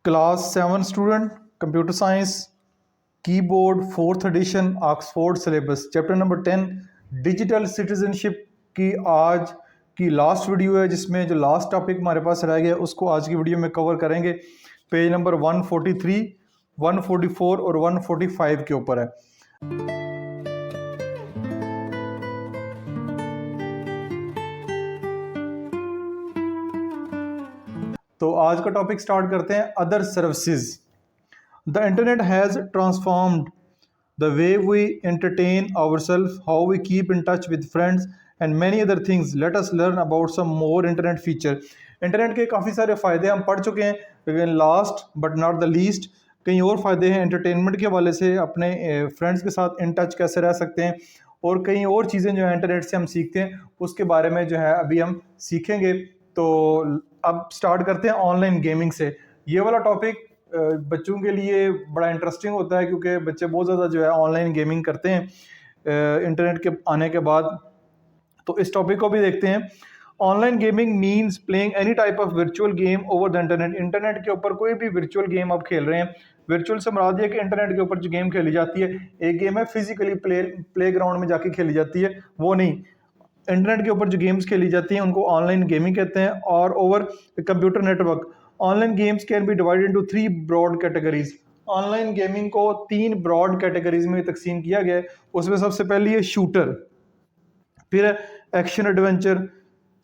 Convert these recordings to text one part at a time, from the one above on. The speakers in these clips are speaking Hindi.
Class 7 student computer science keyboard 4th edition Oxford syllabus chapter number 10 digital citizenship की आज की लास्ट वीडियो है, जिसमें जो लास्ट टॉपिक हमारे पास रह गया उसको आज की वीडियो में कवर करेंगे। पेज नंबर 143, 144 और 145 के ऊपर है। तो आज का टॉपिक स्टार्ट करते हैं। Other services. The internet has transformed the way we entertain ourselves, how we keep in touch with friends and many other things. Let us learn about some more internet feature. Internet के काफ़ी सारे फ़ायदे हम पढ़ चुके हैं, लेकिन last but not the least कई और फ़ायदे हैं एंटरटेनमेंट के हवाले से। अपने फ्रेंड्स के साथ इन टच कैसे रह सकते हैं और कई और चीज़ें जो है इंटरनेट से हम सीखते हैं, उसके बारे में जो है अभी हम सीखेंगे। तो अब स्टार्ट करते हैं ऑनलाइन गेमिंग से। ये वाला टॉपिक बच्चों के लिए बड़ा इंटरेस्टिंग होता है, क्योंकि बच्चे बहुत ज़्यादा जो है ऑनलाइन गेमिंग करते हैं इंटरनेट के आने के बाद। तो इस टॉपिक को भी देखते हैं। Online gaming means playing any type of virtual game over the internet. Internet के ऊपर कोई भी वर्चुअल गेम आप खेल रहे हैं। वर्चुअल से मुराद ये कि इंटरनेट के ऊपर जो गेम खेली जाती है, एक गेम है फिजिकली प्ले ग्राउंड में जाके खेली जाती है, वो नहीं। इंटरनेट के ऊपर जो गेम्स खेली जाती हैं उनको ऑनलाइन गेमिंग कहते हैं। और over computer network online games can be divided into 3 broad categories. Online gaming को 3 ब्रॉड कैटेगरीज में तकसीम किया गया है। उसमें सबसे पहली है शूटर, फिर है एक्शन एडवेंचर,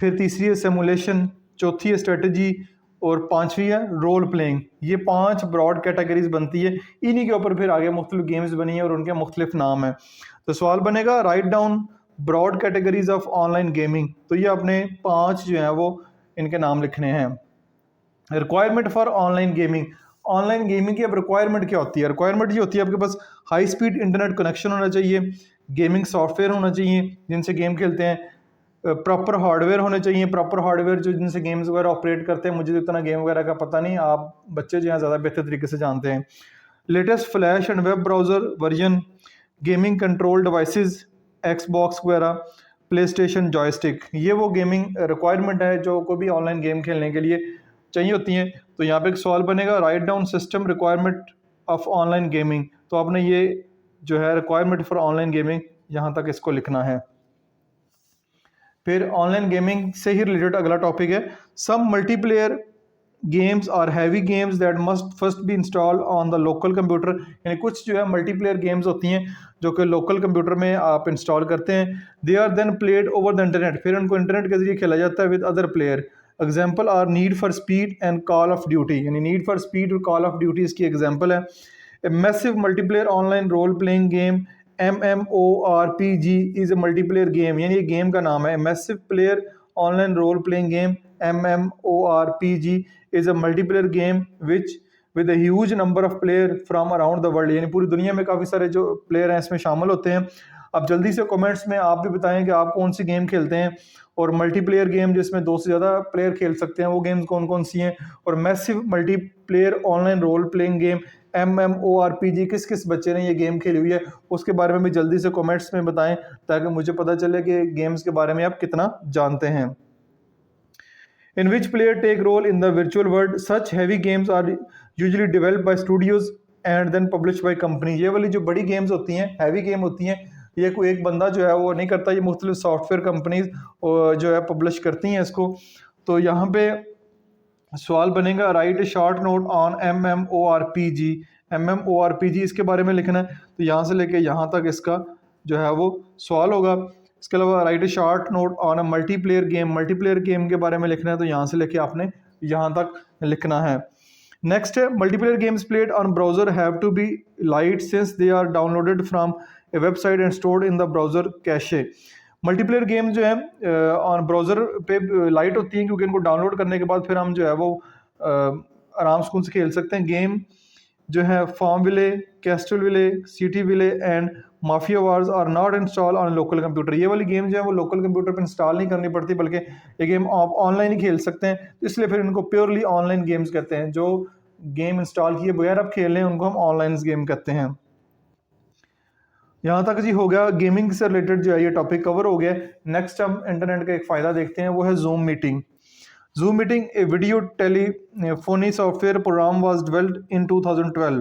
फिर तीसरी है सिमुलेशन, चौथी है स्ट्रेटजी और पांचवी है रोल प्लेइंग। ये 5 ब्रॉड कैटेगरीज बनती है। इन्हीं के ऊपर फिर आगे मुख्तलिफ गेम्स बनी है और उनके मुख्तलिफ नाम है। तो सवाल बनेगा write down broad categories of online gaming. तो ये अपने 5 जो है वो इनके नाम लिखने हैं। Requirement for online gaming. Online gaming की अब रिक्वायरमेंट क्या होती है? रिक्वायरमेंट ये होती है आपके पास हाई स्पीड इंटरनेट कनेक्शन होना चाहिए, गेमिंग सॉफ्टवेयर होना चाहिए जिनसे गेम खेलते हैं, प्रॉपर हार्डवेयर होने चाहिए। प्रॉपर हार्डवेयर जो जिनसे गेम्स वगैरह ऑपरेट करते हैं, मुझे तो इतना गेम वगैरह का पता नहीं, आप बच्चे जो हैं ज़्यादा बेहतर तरीके से जानते हैं। Latest flash and web browser version, gaming control devices, Xbox वगैरह, प्ले स्टेशन, जॉयस्टिक। ये वो गेमिंग रिक्वायरमेंट है जो कोई भी ऑनलाइन गेम खेलने के लिए चाहिए होती हैं। तो यहाँ पे एक सवाल बनेगा write down system requirement of online gaming. तो आपने ये जो है रिक्वायरमेंट फॉर ऑनलाइन गेमिंग यहाँ तक इसको लिखना है। फिर ऑनलाइन गेमिंग से ही रिलेटेड अगला टॉपिक है some multiplayer games are heavy games that must first be install on the local computer. यानी कुछ जो है मल्टीप्लेयर गेम्स होती हैं जो कि लोकल कंप्यूटर में आप इंस्टॉल करते हैं। They are then played over the internet. फिर उनको इंटरनेट के जरिए खेला जाता है with other player. Example are Need for Speed and Call of Duty. यानी नीड फॉर स्पीड और कॉल ऑफ ड्यूटी इसकी एग्जाम्पल है। A massive multiplayer online role playing game MMORPG is a multiplayer game. यानी ये गेम का नाम है massive player online role playing game MMORPG is a multiplayer game which with a huge number of player from around the world. यानी पूरी दुनिया में काफ़ी सारे जो प्लेयर हैं इसमें शामिल होते हैं। अब जल्दी से कमेंट्स में आप भी बताएं कि आप कौन सी गेम खेलते हैं, और मल्टीप्लेयर गेम जिसमें 2 से ज़्यादा प्लेयर खेल सकते हैं वो गेम्स कौन कौन सी हैं, और massive multiplayer online role playing game MMORPG किस किस बच्चे ने ये गेम खेली हुई है, उसके बारे में भी जल्दी से कमेंट्स में बताएं ताकि मुझे पता चले कि गेम्स के बारे में आप कितना जानते हैं। In which player take role in the virtual world. Such heavy games are usually developed by studios and then published by company. ये वाली जो बड़ी गेम्स होती हैं, हैवी गेम होती हैं, ये कोई एक बंदा जो है वो नहीं करता, ये मुख्तलिफ सॉफ्टवेयर कंपनीज जो है पब्लिश करती हैं इसको। तो यहाँ पे सवाल बनेगा right short note on MMORPG। MMORPG इसके बारे में लिखना है। तो यहाँ से लेके यहाँ तक इसका जो है वो सवाल होगा। इसके अलावा right short note on a multiplayer game. Multiplayer game के बारे में लिखना है, तो यहाँ से लेके आपने यहाँ तक लिखना है। नेक्स्ट है multiplayer games played on browser have to be light since they are downloaded from a website and stored in the browser cache. Multiplayer game जो है ऑन ब्राउजर पे लाइट होती हैं, क्योंकि इनको डाउनलोड करने के बाद फिर हम जो है वो आराम सुकून से खेल सकते हैं। गेम जो है FarmVille, CastleVille, CityVille and Mafia Wars are not install on local computer. ये वाली गेम जो है वो लोकल कंप्यूटर पर इंस्टॉल नहीं करनी पड़ती, बल्कि ये गेम आप ऑनलाइन ही खेल सकते हैं। इसलिए फिर इनको प्योरली ऑनलाइन गेम्स कहते हैं। जो गेम इंस्टॉल किए बगैर आप खेल रहे हैं उनको हम ऑनलाइन गेम कहते हैं। यहाँ तक जी हो गया गेमिंग से रिलेटेड जो है ये टॉपिक कवर हो गया। नेक्स्ट हम इंटरनेट का एक फ़ायदा देखते हैं, वो है zoom meeting. Zoom meeting, a video telephony software program was developed in 2012.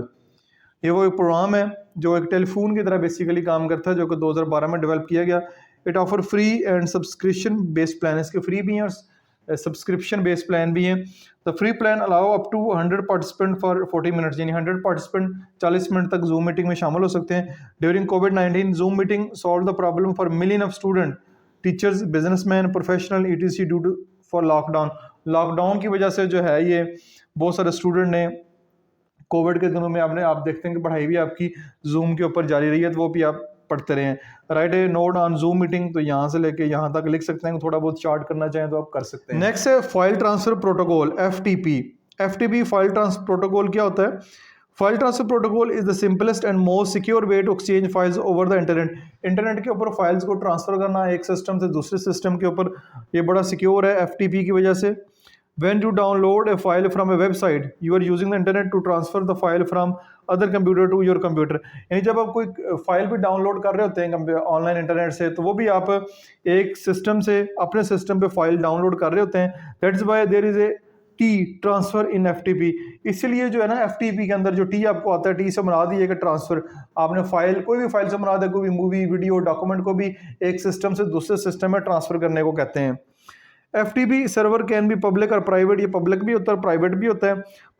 ये वो एक प्रोग्राम है जो एक टेलीफोन की तरह बेसिकली काम करता है, जो कि 2012 में डेवलप किया गया। It offer free and subscription based plan, इसके फ्री भी हैं और सब्सक्रिप्शन बेस्ड प्लान भी हैं। The free plan allow up to 100 participant for 40 minutes, यानी 100 पार्टिसिपेंट 40 मिनट तक जूम मीटिंग में शामिल हो सकते हैं। ड्यूरिंग कोविड-19 Zoom meeting solve the problem for million of student, teachers, businessman, professional ETC due to for lockdown. Lockdown की वजह से जो है ये बहुत सारे स्टूडेंट ने कोविड के दिनों में आप देखते हैं कि पढ़ाई भी आपकी जूम के ऊपर जारी रही है, तो वो भी आप पढ़ते रहे हैं। Right A note on zoom meeting, तो यहाँ से लेके यहाँ तक लिख सकते हैं, थोड़ा बहुत चार्ट करना चाहें तो आप कर सकते हैं। नेक्स्ट है file transfer protocol, FTP। FTP file transfer protocol क्या होता है? File transfer protocol is the simplest and most secure way to exchange files over the internet. Internet के ऊपर फाइल्स को ट्रांसफर करना एक सिस्टम से दूसरे सिस्टम के ऊपर, ये बड़ा सिक्योर है FTP की वजह से। When you download a file from a website, you are using the internet to transfer the file from other computer to your computer। यानी जब आप कोई फाइल भी डाउनलोड कर रहे होते हैं ऑनलाइन इंटरनेट से, तो वो भी आप एक सिस्टम से अपने सिस्टम पे फाइल डाउनलोड कर रहे होते हैं। That's why there is a T transfer in FTP। इसलिए जो है ना FTP के अंदर जो T आपको आता है, T से मुराद ये कि ट्रांसफर, आपने फाइल कोई भी फाइल से मुराद है, कोई भी मूवी, वीडियो, डॉक्यूमेंट को भी एक सिस्टम से दूसरे सिस्टम में ट्रांसफर करने को कहते हैं। FTP server can be public और प्राइवेट, ये पब्लिक भी होता है, प्राइवेट भी होता है।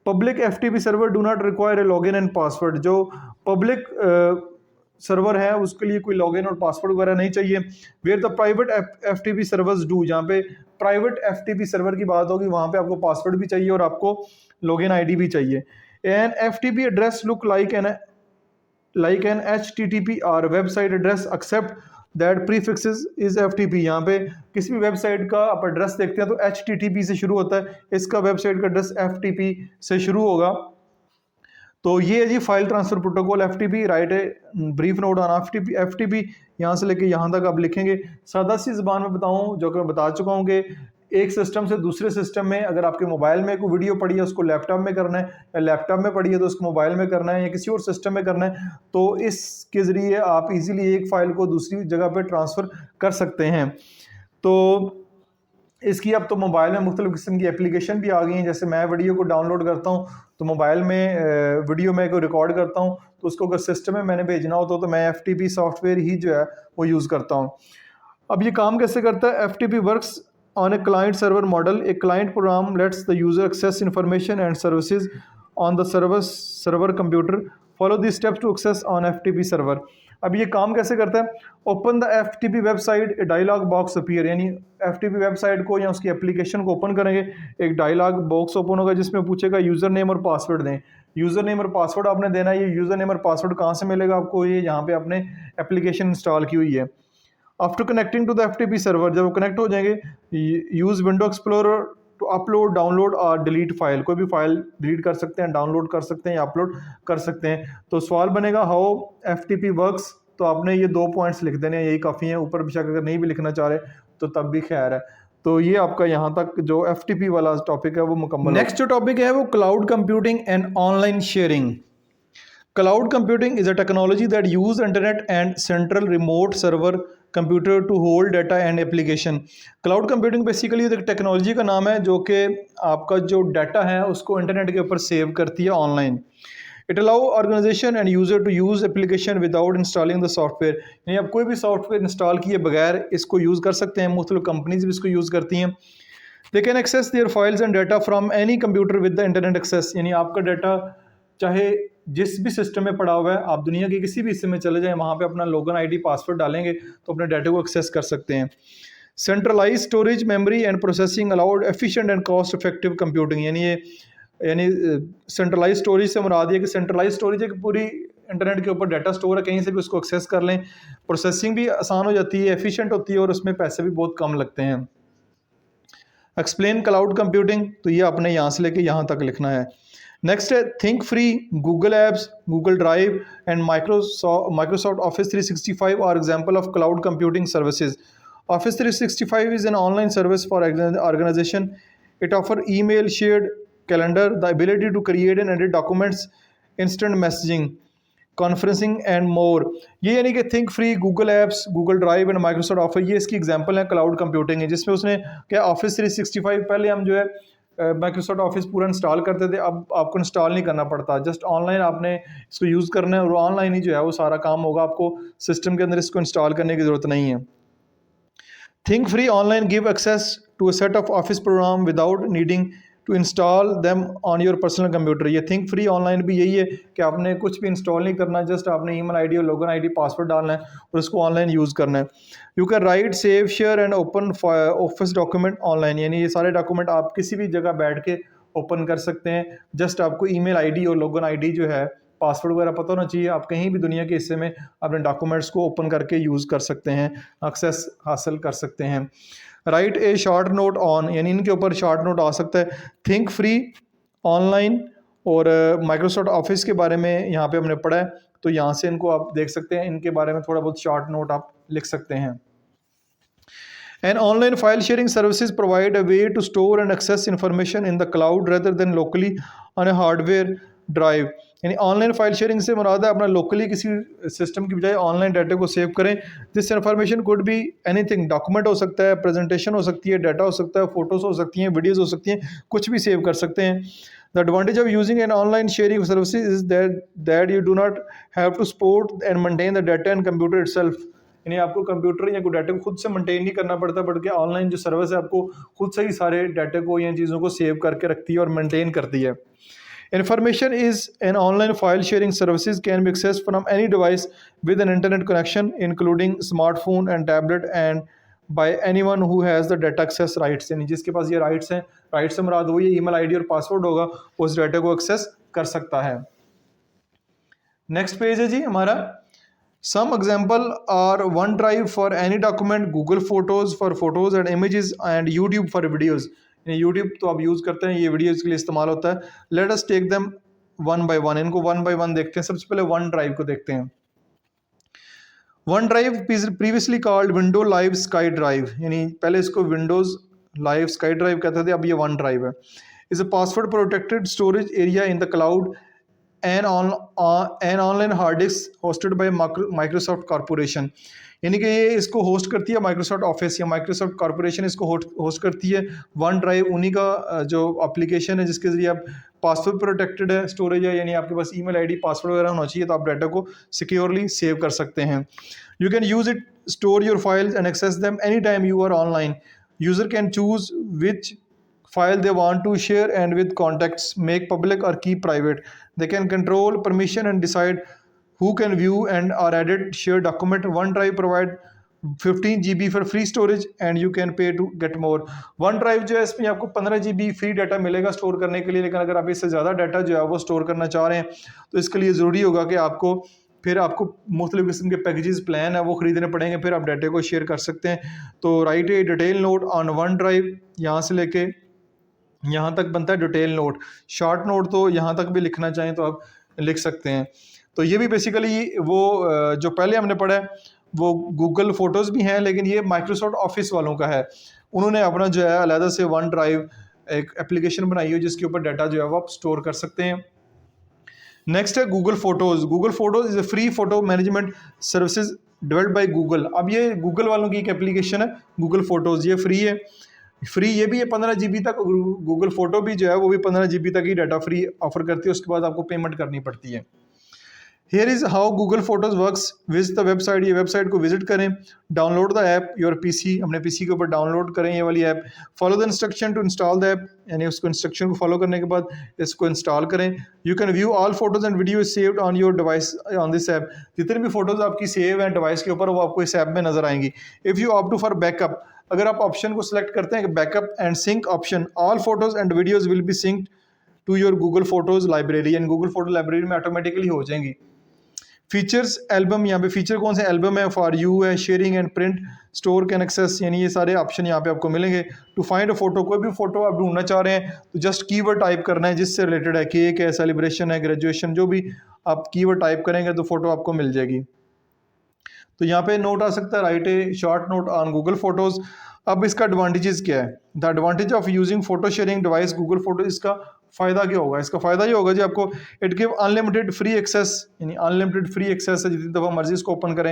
Public FTP server do not require a login and password. जो पब्लिक सर्वर है उसके लिए कोई लॉगिन और पासवर्ड वगैरह नहीं चाहिए। Where the private FTP servers do, जहाँ पे प्राइवेट FTP सर्वर की बात होगी वहाँ पे आपको पासवर्ड भी चाहिए और आपको लॉगिन ID भी चाहिए। An FTP address look like an HTTPR website address except that prefixes is FTP। यहाँ पे किसी भी वेबसाइट का आप एड्रेस देखते हैं तो HTTP से शुरू होता है, इसका वेबसाइट का एड्रेस FTP से शुरू होगा। तो ये है जी file transfer protocol FTP। Write है ब्रीफ नोट ऑन FTP, यहाँ से लेके यहाँ तक आप लिखेंगे। सादा सी ज़बान में बताऊँ, जो कि मैं बता चुका हूँ कि एक सिस्टम से दूसरे सिस्टम में, अगर आपके मोबाइल में कोई वीडियो पड़ी है उसको लैपटॉप में करना है, या लैपटॉप में पड़ी है तो उसको मोबाइल में करना है, या किसी और सिस्टम में करना है, तो इसके ज़रिए आप इजीली एक फ़ाइल को दूसरी जगह पर ट्रांसफ़र कर सकते हैं। तो इसकी अब तो मोबाइल में मुख्तलिफ़ किस्म की एप्लीकेशन भी आ गई हैं। जैसे मैं वीडियो को डाउनलोड करता हूँ तो मोबाइल में वीडियो में को रिकॉर्ड करता हूँ, तो उसको अगर सिस्टम में मैंने भेजना होता तो मैं FTP सॉफ्टवेयर ही जो है वो यूज़ करता हूँ। अब ये काम कैसे करता है? FTP works on a client server model. A client program lets the user access information and services on the server computer. Follow these steps to access on FTP server. अब ये काम कैसे करता है? Open the FTP website, a dialogue box appear, यानी FTP वेबसाइट को या उसकी एप्लीकेशन को ओपन करेंगे, एक डायलॉग बॉक्स ओपन होगा जिसमें पूछेगा यूज़र नेम और पासवर्ड दें। यूज़र नेम और पासवर्ड आपने देना है। ये यूज़र नेम और पासवर्ड कहाँ से मिलेगा आपको? ये यहाँ पे आपने एप्लीकेशन इंस्टॉल की हुई है। After connecting to the FTP server, जब वो कनेक्ट हो जाएंगे, use window explorer to upload, download और डिलीट फाइल। कोई भी फाइल डिलीट कर सकते हैं, डाउनलोड कर सकते हैं या अपलोड कर सकते हैं। तो सवाल बनेगा हाउ FTP वर्क्स, तो आपने ये 2 पॉइंट्स लिख देने हैं, यही काफ़ी हैं। ऊपर बेशक अगर नहीं भी लिखना चाह रहे तो तब भी खैर है। तो ये आपका यहाँ तक जो FTP वाला टॉपिक है वो मुकम्मल। नेक्स्ट जो टॉपिक है वो cloud computing and online sharing. Cloud computing is a technology that use internet and central remote server computer to hold data and application। Cloud computing basically एक टेक्नोलॉजी का नाम है जो कि आपका जो डाटा है उसको इंटरनेट के ऊपर सेव करती है online. It allow organisation and user to use application without installing the software, यानी आप कोई भी सॉफ्टवेयर इंस्टॉल किए बगैर इसको यूज़ कर सकते हैं। मुख्तलिफ कंपनीज भी इसको यूज़ करती हैं। They can access their files and data from any computer with the internet access, यानी आपका डाटा चाहे जिस भी सिस्टम में पड़ा हुआ है, आप दुनिया के किसी भी हिस्से में चले जाएं, वहाँ पे अपना लॉगिन ID पासवर्ड डालेंगे तो अपने डाटा को एक्सेस कर सकते हैं। Centralise storage, memory and processing allowed efficient and cost effective computing, यानी सेंट्रलाइज स्टोरेज से मुराद है कि सेंट्रलाइज स्टोरेज है कि पूरी इंटरनेट के ऊपर डाटा स्टोर है, कहीं से भी उसको एक्सेस कर लें। प्रोसेसिंग भी आसान हो जाती है, एफिशिएंट होती है और उसमें पैसे भी बहुत कम लगते हैं। एक्सप्लेन क्लाउड कंप्यूटिंग, तो ये आपने यहाँ से लेके यहाँ तक लिखना है। नेक्स्ट है ThinkFree, Google apps, Google Drive and Microsoft Office 365 are example of cloud computing services. Office 365 is an online service for organisation. It offer email, shared calendar, the ability to create and edit documents, instant messaging. Conferencing and more. ये यानी कि ThinkFree, Google apps, Google Drive and Microsoft Office, ये इसकी एग्जांपल है क्लाउड कंप्यूटिंग है, जिसमें उसने क्या ऑफिस 365 पहले हम जो है माइक्रोसॉफ्ट ऑफिस पूरा इंस्टॉल करते थे, अब आपको इंस्टॉल नहीं करना पड़ता, जस्ट ऑनलाइन आपने इसको यूज़ करना है और ऑनलाइन ही जो है वो सारा काम होगा, आपको सिस्टम के अंदर इसको इंस्टॉल करने की ज़रूरत नहीं है। Think Free Online give access to a set of office program without needing to install them on your personal computer। ये Think Free Online भी यही है कि आपने कुछ भी इंस्टॉल नहीं करना, जस्ट आपने ईमेल आईडी और लॉगिन आईडी पासवर्ड डालना है और उसको ऑनलाइन यूज़ करना है। You can write, save, share and open office document online, यानी ये सारे डॉक्यूमेंट आप किसी भी जगह बैठ के ओपन कर सकते हैं। जस्ट आपको ईमेल आईडी और लॉगिन आईडी जो है, पासवर्ड वगैरह पता होना चाहिए, आप कहीं भी दुनिया के हिस्से में अपने डॉक्यूमेंट्स को ओपन करके यूज़ कर सकते हैं, एक्सेस हासिल कर सकते हैं। Right A short note on, यानी इनके ऊपर शॉर्ट नोट आ सकता है। थिंक फ्री ऑनलाइन और माइक्रोसॉफ्ट ऑफिस के बारे में यहाँ पे हमने पढ़ा है, तो यहाँ से इनको आप देख सकते हैं, इनके बारे में थोड़ा बहुत शॉर्ट नोट आप लिख सकते हैं। And online file sharing services provide a way to store and access information in the cloud rather than locally on a hardware drive। यानी ऑनलाइन फाइल शेयरिंग से मुराद है अपना लोकली किसी सिस्टम की बजाय ऑनलाइन डाटा को सेव करें। This information could be anything, document हो सकता है, प्रेजेंटेशन हो सकती है, डाटा हो सकता है, फोटोज हो सकती हैं, वीडियोज हो सकती हैं, कुछ भी सेव कर सकते हैं। The advantage of using an online sharing services is that you do not have to support and maintain the data and computer itself। यानी आपको कंप्यूटर या कोई डाटा को खुद से मेंटेन नहीं करना पड़ता, बल्कि ऑनलाइन जो सर्विस है आपको खुद से ही सारे डाटा को या चीज़ों को सेव करके रखती है और मेंटेन करती है। Information is an online file sharing services can be accessed from any device with an internet connection, including smartphone and tablet, and by anyone who has the data access rights। यानी जिसके पास ये राइट्स हैं, राइट से मुराद वो ये ईमेल आईडी और पासवर्ड होगा, उस डाटा को एक्सेस कर सकता है। नेक्स्ट पेज है जी हमारा। Some example are OneDrive for any document, Google Photos for photos and images, and YouTube for videos। YouTube तो आप यूज़ करते हैं, ये वीडियोज़ के लिए इस्तेमाल होता है। Let us take them one by one, इनको one by one देखते हैं। सबसे पहले OneDrive को देखते हैं। OneDrive previously called Windows Live SkyDrive, यानी पहले इसको Windows Live SkyDrive कहते थे, अब ये OneDrive है। Is a password protected storage area in the cloud an online hard disk hosted by Microsoft Corporation। यानी कि ये इसको होस्ट करती है माइक्रोसॉफ्ट ऑफिस या माइक्रोसॉफ्ट कॉर्पोरेशन इसको होस्ट करती है। वन ड्राइव उन्हीं का जो एप्लीकेशन है जिसके ज़रिए आप पासवर्ड प्रोटेक्टेड है, स्टोरेज है, यानी आपके पास ईमेल आईडी पासवर्ड वगैरह होना चाहिए, तो आप डाटा को सिक्योरली सेव कर सकते हैं। You can use it store your files and access them any time you are online. User can choose which file they want to share and with contacts, make public or keep private। They can control permission and decide who can view and or edit shared document। OneDrive provide 15 GB for free storage and you can pay to get more। OneDrive जो है इसमें आपको 15 GB फ्री डाटा मिलेगा स्टोर करने के लिए, लेकिन अगर आप इससे ज़्यादा डाटा जो है वो स्टोर करना चाह रहे हैं तो इसके लिए ज़रूरी होगा कि आपको मुख्तलिफ किस्म के पैकेजेस प्लान है वो ख़रीदने पड़ेंगे, फिर आप डाटा को शेयर कर सकते हैं। तो right A detail note on OneDrive, यहाँ से लेके यहाँ तक बनता है डिटेल नोट। शॉर्ट नोट तो यहाँ तक भी लिखना चाहें तो आप लिख सकते हैं। तो ये भी बेसिकली वो जो पहले हमने पढ़ा है वो गूगल फ़ोटोज़ भी हैं, लेकिन ये माइक्रोसॉफ्ट ऑफिस वालों का है। उन्होंने अपना जो है अलहदा से OneDrive एक एप्लीकेशन बनाई है जिसके ऊपर डाटा जो है वो आप स्टोर कर सकते हैं। नेक्स्ट है Google photos. Google photos is a free photo management services developed by Google. अब ये गूगल वालों की एक एप्लीकेशन है गूगल फ़ोटोज़, ये फ्री है। ये भी है 15 GB तक। गूगल फ़ोटो भी जो है वो भी 15 GB तक ही डाटा फ्री ऑफर करती है, उसके बाद आपको पेमेंट करनी पड़ती है। Here is how Google Photos works. Visit the website, ये वेबसाइट को विजिट करें। Download the app your PC, अपने पीसी के ऊपर डाउनलोड करें ये वाली app. Follow the instruction to install the app, यानी उसको इंस्ट्रक्शन को फॉलो करने के बाद इसको इंस्टॉल करें। You can view all photos and video saved on your device on this app. जितनी भी फोटोज़ आपकी सेव हैं डिवाइस के ऊपर वो आपको इस ऐप में नजर आएंगी। If you opt to for backup, अगर आप ऑप्शन को सिलेक्ट करते हैं backup and sync option, all photos and videos will be synced to your Google Photos library, यानी गूगल फोटो लाइब्रेरी में ऑटोमेटिकली हो जाएंगी। फीचर्स एल्बम, यहाँ पे फीचर कौन से एल्बम है, फॉर यू है, sharing and print, store can access, यानी ये सारे ऑप्शन यहाँ पे आपको मिलेंगे। टू फाइंड अ फोटो, कोई भी फोटो आप ढूंढना चाह रहे हैं तो जस्ट कीवर्ड टाइप करना है जिससे रिलेटेड है, केक है, सेलिब्रेशन है, ग्रेजुएशन, जो भी आप कीवर्ड टाइप करेंगे तो फोटो आपको मिल जाएगी। तो यहाँ पे नोट आ सकता है right A short note on Google photos. अब इसका एडवांटेजेस क्या है? The advantage of using photo sharing device Google photo, इसका फ़ायदा क्या होगा? इसका फ़ायदा ये होगा जी आपको, it give unlimited free access, यानी अनलिमिटेड फ्री एक्सेस है, जितनी दफ़ा मर्जी इसको ओपन करें।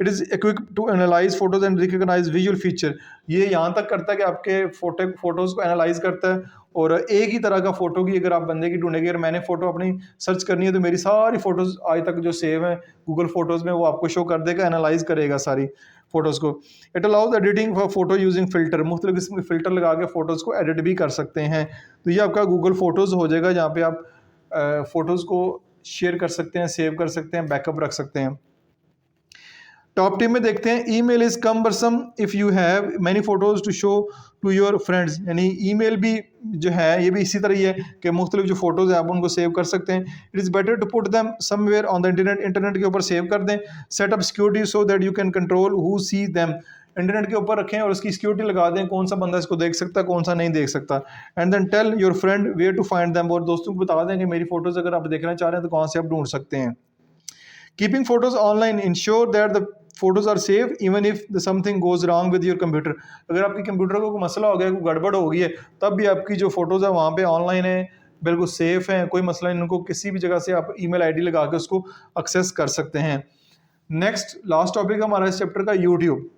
It is equip to analyse photos and recognise visual feature. ये यहाँ तक करता है कि आपके फोटोज़ को एनालाइज करता है, और एक ही तरह का फ़ोटो की अगर आप बंदे की ढूंढेंगे, अगर मैंने फ़ोटो अपनी सर्च करनी है तो मेरी सारी फ़ोटोज़ आज तक जो सेव हैं गूगल फ़ोटोज़ में, वो आपको शो कर देगा, एनालाइज करेगा सारी फ़ोटोज़ को। It allows editing for photo using filter, मुख्तलिफ किस्म के फ़िल्टर लगा के फ़ोटोज़ को एडिट भी कर सकते हैं। तो ये आपका गूगल फ़ोटोज़ हो जाएगा, जहाँ पे आप फ़ोटोज़ को शेयर कर सकते हैं, सेव कर सकते हैं, बैकअप रख सकते हैं। टॉप टिप में देखते हैं, email is cumbersome if you have many photos to show to your friends. यानी ईमेल भी जो है ये भी इसी तरह ही है कि मुख्तलिफ जो फोटोज़ हैं आप उनको सेव कर सकते हैं। It is better to put them somewhere on the internet, internet के ऊपर सेव कर दें। Set up security so that you can control who see them, internet के ऊपर रखें और उसकी सिक्योरिटी लगा दें, कौन सा बंदा इसको देख सकता है, कौन सा नहीं देख सकता। And then tell your friend where to find them, और दोस्तों को बता दें कि मेरी फ़ोटोज़ अगर आप देखना चाह रहे हैं तो कहाँ से आप ढूंढ सकते हैं। Keeping photos online ensure that the photos are safe even if something goes wrong with your computer। अगर आपके कंप्यूटर को कोई मसला हो गया, कोई गड़बड़ हो गई है, तब भी आपकी जो फोटोज़ है वहाँ पे ऑनलाइन है, बिल्कुल सेफ हैं, कोई मसला नहीं, उनको किसी भी जगह से आप ईमेल आईडी लगा के उसको एक्सेस कर सकते हैं। नेक्स्ट लास्ट टॉपिक हमारा इस चैप्टर का यूट्यूब।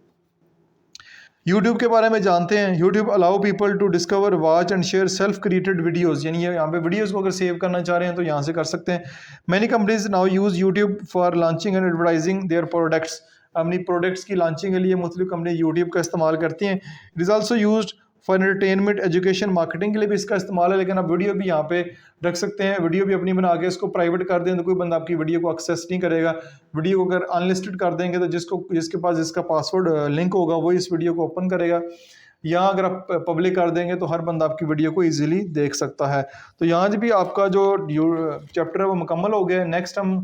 यूट्यूब के बारे में जानते हैं। YouTube allow people to discover, watch and share self created videos, यानी ये यहाँ पे वीडियोज़ को अगर सेव करना चाह रहे हैं तो यहाँ से कर सकते हैं। Many companies now use YouTube for launching and advertising their products, अपनी प्रोडक्ट्स की लॉन्चिंग के लिए मुख्तलिफ कंपनी यूट्यूब का इस्तेमाल करती हैं। It is also used for entertainment, education, marketing के लिए भी इसका इस्तेमाल है, लेकिन आप वीडियो भी यहाँ पे रख सकते हैं। वीडियो भी अपनी बना के इसको प्राइवेट कर दें तो कोई बंदा आपकी वीडियो को एक्सेस नहीं करेगा। वीडियो को अगर अनलिस्टेड कर देंगे तो जिसके पास जिसका पासवर्ड लिंक होगा वो इस वीडियो को ओपन करेगा। यहाँ अगर आप पब्लिक कर देंगे तो हर बंदा आपकी वीडियो को ईजिली देख सकता है। तो यहाँ भी आपका जो चैप्टर है वो मुकम्मल हो गया है। नेक्स्ट हम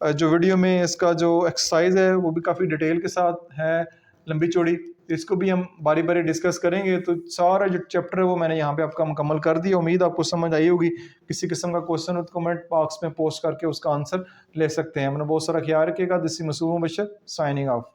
जो वीडियो में इसका जो एक्सरसाइज है वो भी काफ़ी डिटेल के साथ है, लंबी चौड़ी, तो इसको भी हम बारी बारी डिस्कस करेंगे। तो सारा जो चैप्टर है वो मैंने यहाँ पे आपका मुकम्मल कर दिया। उम्मीद आपको समझ आई होगी। किसी किस्म का क्वेश्चन हो तो कमेंट बॉक्स में पोस्ट करके उसका आंसर ले सकते हैं। हमने बहुत सारा ख्याल रखिएगा। This is Masoom Bashar signing of.